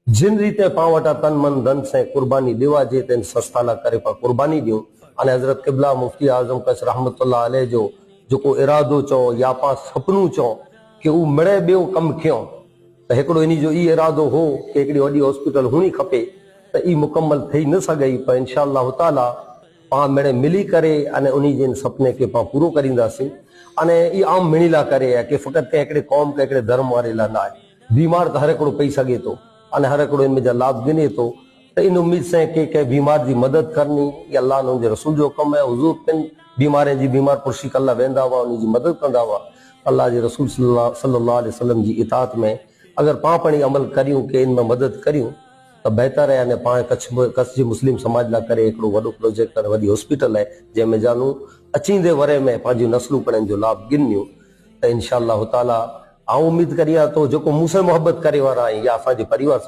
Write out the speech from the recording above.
जिन रीते पां वटा तन मन धन से कुर्बानी देवा जे तेन संस्था ला करे पा कुर्बानी दियो। अने हजरत किबला मुफ्ती आजम कच रहमतुल्लाह अलैह जो जो इरादो चो या पा सपनू चो कि उ मिड़े बियो कम क्यों तो एकड़ो इनी जो ई इरादो हो कि एकड़ी वडी हॉस्पिटल हुणी खपे तो ई मुकम्मल थई न सगई पर इंशाअल्लाह ताला पा मिड़े मिली करे अने उनी जिन सपने के पा पूरो करींदासीं। अने ई आम मिणीला करे है कि फकत के एकड़े कौम के एकड़े धर्म वारे ला ना है। बीमार तो हर एकड़ो पई सके तो अने हर एकड़ो इनमें जा लाभ गिने तो इन उम्मीद से के बीमार की मदद करनी ये अल्लाह ने रसूल जो कम है। हुजूर किन बीमारे जी बीमार पुरशी कल्ला वेंदा हुआ उनकी मदद कंदा हुआ। अल्लाह के रसूल सल्लल्लाहु अलैहि वसल्लम की इताअत में अगर पां पाणी अमल करियूं के इनमें मदद करियूं तो बेहतर है। अने पाण कच्छ जी मुस्लिम समाज ला करे एकड़ो वडो प्रोजेक्ट और वडी हॉस्पिटल है जैमें जानू अचींदे वरे में पांजी नस्लू पण जो लाभ गिनियूं तो इंशाअल्लाह ताला आ उम्मीद करिया तो जो मुझसे मोहब्बत करे वारा या असांजे परिवार